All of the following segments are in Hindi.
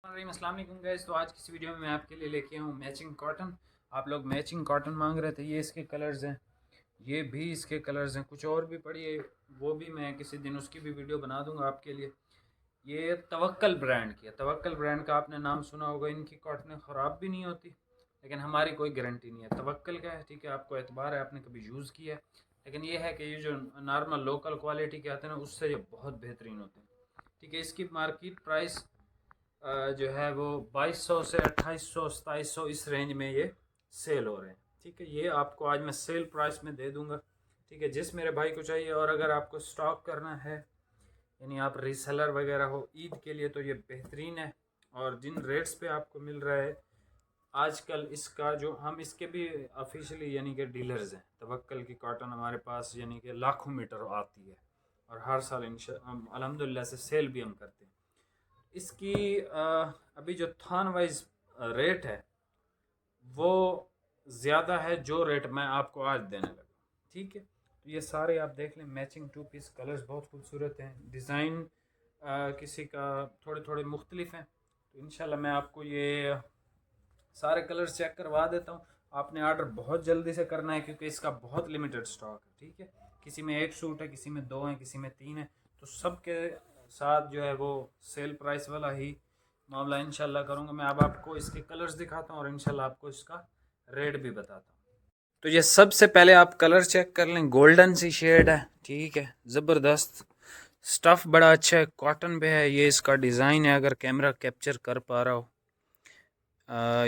अस्सलाम वालेकुम गाइस। तो आज की इस वीडियो में मैं आपके लिए लेके हूँ मैचिंग कॉटन। आप लोग मैचिंग कॉटन मांग रहे थे, ये इसके कलर्स हैं, ये भी इसके कलर्स हैं, कुछ और भी पड़ी है, वो भी मैं किसी दिन उसकी भी वीडियो बना दूंगा आपके लिए। ये तवक्कल ब्रांड की है। तवक्कल ब्रांड का आपने नाम सुना होगा। इनकी कॉटन ख़राब भी नहीं होती, लेकिन हमारी कोई गारंटी नहीं है। तवक्कल का है, ठीक है, आपको एतबार है, आपने कभी यूज़ किया है। लेकिन ये है कि ये जो नॉर्मल लोकल क्वालिटी के आते हैं ना, उससे ये बहुत बेहतरीन होते हैं। ठीक है, इसकी मार्केट प्राइस जो है वो 2200 से 2800 2700 इस रेंज में ये सेल हो रहे हैं। ठीक है, ये आपको आज मैं सेल प्राइस में दे दूंगा। ठीक है, जिस मेरे भाई को चाहिए, और अगर आपको स्टॉक करना है, यानी आप रीसेलर वगैरह हो ईद के लिए, तो ये बेहतरीन है। और जिन रेट्स पे आपको मिल रहा है आजकल, इसका जो हम इसके भी ऑफिशियली यानी कि डीलर्स हैं। तवक्कल की कॉटन हमारे पास यानी कि लाखों मीटर आती है, और हर साल अल्हम्दुलिल्लाह से सेल भी हम करते हैं। इसकी अभी जो थान वाइज रेट है वो ज़्यादा है जो रेट मैं आपको आज देने लगा। ठीक है, तो ये सारे आप देख लें, मैचिंग टू पीस कलर्स बहुत खूबसूरत हैं। डिज़ाइन किसी का थोड़े थोड़े मुख्तलिफ हैं। तो इंशाल्लाह मैं आपको ये सारे कलर्स चेक करवा देता हूँ। आपने ऑर्डर बहुत जल्दी से करना है, क्योंकि इसका बहुत लिमिटेड स्टॉक है। ठीक है, किसी में एक सूट है, किसी में दो है, किसी में तीन है। तो सबके साथ जो है वो सेल प्राइस वाला ही मामला इंशाल्लाह करूँगा। मैं अब आपको इसके कलर्स दिखाता हूँ और इंशाल्लाह आपको इसका रेट भी बताता हूँ। तो ये सबसे पहले आप कलर चेक कर लें। गोल्डन सी शेड है, ठीक है, ज़बरदस्त स्टफ़ बड़ा अच्छा है, कॉटन पे है। ये इसका डिज़ाइन है, अगर कैमरा कैप्चर कर पा रहा हो।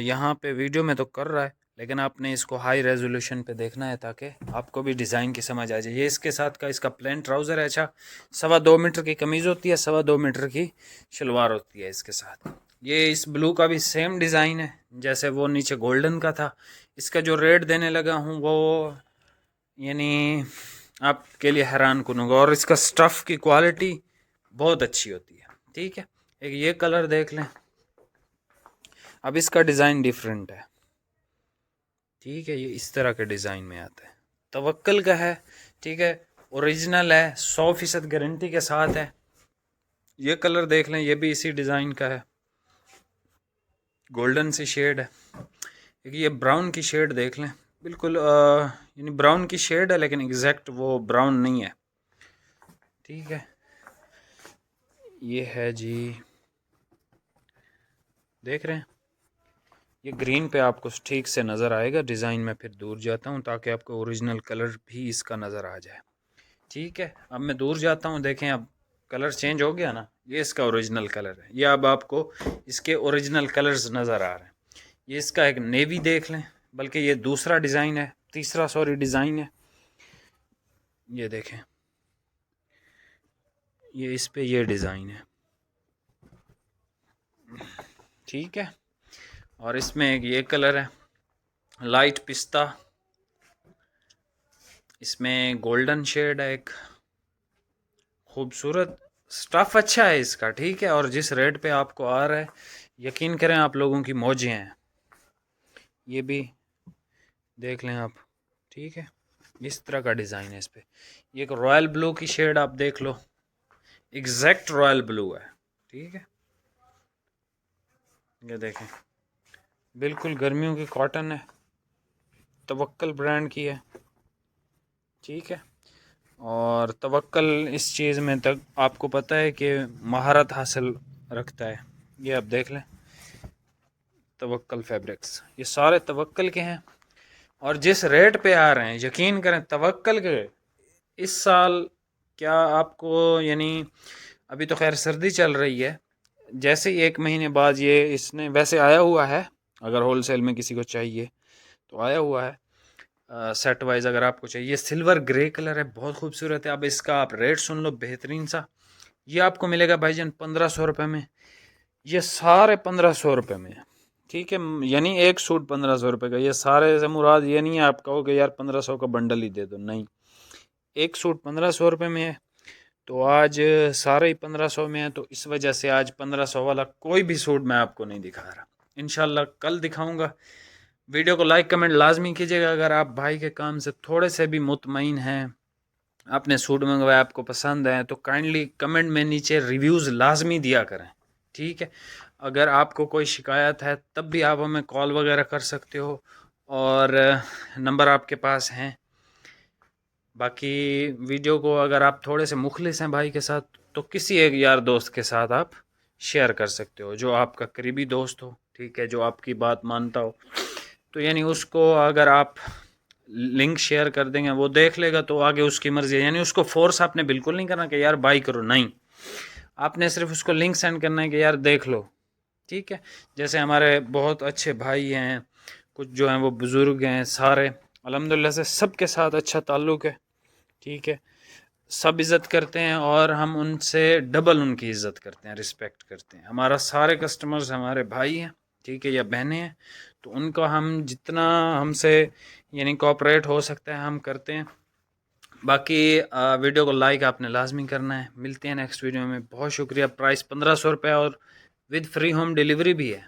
यहाँ पे वीडियो में तो कर रहा है, लेकिन आपने इसको हाई रेजोल्यूशन पे देखना है ताकि आपको भी डिज़ाइन की समझ आ जाए। ये इसके साथ का इसका प्लेन ट्राउज़र है। अच्छा, 2.25 मीटर की कमीज़ होती है, 2.25 मीटर की शलवार होती है इसके साथ। ये इस ब्लू का भी सेम डिज़ाइन है जैसे वो नीचे गोल्डन का था। इसका जो रेट देने लगा हूँ वो यानी आपके लिए हैरान करूँगा, और इसका स्टफ़ की क्वालिटी बहुत अच्छी होती है। ठीक है, एक ये कलर देख लें। अब इसका डिज़ाइन डिफरेंट है। ठीक है, ये इस तरह के डिज़ाइन में आता है, तवक्कल का है। ठीक है, ओरिजिनल है, 100% गारंटी के साथ है। ये कलर देख लें, ये भी इसी डिज़ाइन का है, गोल्डन सी शेड है। एक ये ब्राउन की शेड देख लें, बिल्कुल यानी ब्राउन की शेड है, लेकिन एग्जैक्ट वो ब्राउन नहीं है। ठीक है, ये है जी, देख रहे हैं, ये ग्रीन पे आपको ठीक से नज़र आएगा। डिज़ाइन में फिर दूर जाता हूँ ताकि आपको ओरिजिनल कलर भी इसका नज़र आ जाए। ठीक है, अब मैं दूर जाता हूँ, देखें अब कलर चेंज हो गया ना। ये इसका ओरिजिनल कलर है, ये अब आपको इसके ओरिजिनल कलर्स नज़र आ रहे हैं। ये इसका एक नेवी देख लें, बल्कि ये दूसरा डिज़ाइन है, तीसरा सॉरी डिज़ाइन है। ये देखें, ये इस पे ये डिज़ाइन है। ठीक है, और इसमें एक ये कलर है, लाइट पिस्ता, इसमें गोल्डन शेड है, एक खूबसूरत स्टफ़ अच्छा है इसका। ठीक है, और जिस रेट पे आपको आ रहा है, यकीन करें आप लोगों की मौजें हैं। ये भी देख लें आप। ठीक है, इस तरह का डिज़ाइन है इस पे। ये एक रॉयल ब्लू की शेड आप देख लो, एग्जैक्ट रॉयल ब्लू है। ठीक है, ये देखें, बिल्कुल गर्मियों की कॉटन है, तवक्कल ब्रांड की है। ठीक है, और तवक्कल इस चीज़ में तक आपको पता है कि महारत हासिल रखता है। ये आप देख लें, तवक्कल फैब्रिक्स, ये सारे तवक्कल के हैं। और जिस रेट पे आ रहे हैं, यकीन करें, तवक्कल के इस साल क्या आपको, यानी अभी तो खैर सर्दी चल रही है, जैसे ही 1 महीने बाद ये इसने वैसे आया हुआ है, अगर होलसेल में किसी को चाहिए तो आया हुआ है। सेट वाइज अगर आपको चाहिए, सिल्वर ग्रे कलर है, बहुत खूबसूरत है। अब इसका आप रेट सुन लो, बेहतरीन सा। ये आपको मिलेगा भाईजान 1500 रुपये में। ये सारे 1500 रुपये में है। ठीक है, यानी एक सूट 1500 रुपये का। ये सारे से मुराद ये नहीं है आप कहो कि यार 1500 का बंडल ही दे दो, नहीं, एक सूट 1500 रुपये में है। तो आज सारे ही 1500 में है, तो इस वजह से आज 1500 वाला कोई भी सूट मैं आपको नहीं दिखा रहा। इंशाल्लाह कल दिखाऊंगा। वीडियो को लाइक कमेंट लाजमी कीजिएगा अगर आप भाई के काम से थोड़े से भी मुतमईन हैं, आपने सूट मंगवाया, आपको पसंद है, तो काइंडली कमेंट में नीचे रिव्यूज़ लाजमी दिया करें। ठीक है, अगर आपको कोई शिकायत है तब भी आप हमें कॉल वगैरह कर सकते हो, और नंबर आपके पास हैं। बाकी वीडियो को अगर आप थोड़े से मुखलिस हैं भाई के साथ, तो किसी एक यार दोस्त के साथ आप शेयर कर सकते हो, जो आपका करीबी दोस्त हो, ठीक है, जो आपकी बात मानता हो। तो यानी उसको अगर आप लिंक शेयर कर देंगे, वो देख लेगा, तो आगे उसकी मर्ज़ी है। यानी उसको फोर्स आपने बिल्कुल नहीं करना कि यार बाई करो, नहीं, आपने सिर्फ उसको लिंक सेंड करना है कि यार देख लो, ठीक है। जैसे हमारे बहुत अच्छे भाई हैं, कुछ जो हैं वो बुज़ुर्ग हैं, सारे अल्हम्दुलिल्लाह से सबके साथ अच्छा ताल्लुक़ है, ठीक है, सब इज़्ज़त करते हैं, और हम उनसे डबल उनकी इज़्ज़त करते हैं, रिस्पेक्ट करते हैं। हमारा सारे कस्टमर्स हमारे भाई हैं, ठीक है, या बहनें हैं, तो उनको हम जितना हमसे यानी कोऑपरेट हो सकता है हम करते हैं। बाकी वीडियो को लाइक आपने लाजमी करना है। मिलते हैं नेक्स्ट वीडियो में। बहुत शुक्रिया। प्राइस 1500 रुपये और विद फ्री होम डिलीवरी भी है।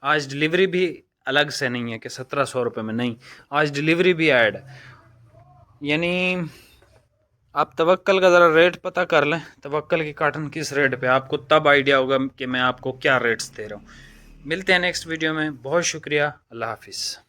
आज डिलीवरी भी अलग से नहीं है कि 1700 रुपये में, नहीं, आज डिलीवरी भी ऐड है। यानी आप तवक्कल का ज़रा रेट पता कर लें, तवक्कल की काटन किस रेट पे, आपको तब आइडिया होगा कि मैं आपको क्या रेट्स दे रहा हूँ। मिलते हैं नेक्स्ट वीडियो में। बहुत शुक्रिया। अल्लाह हाफिज़।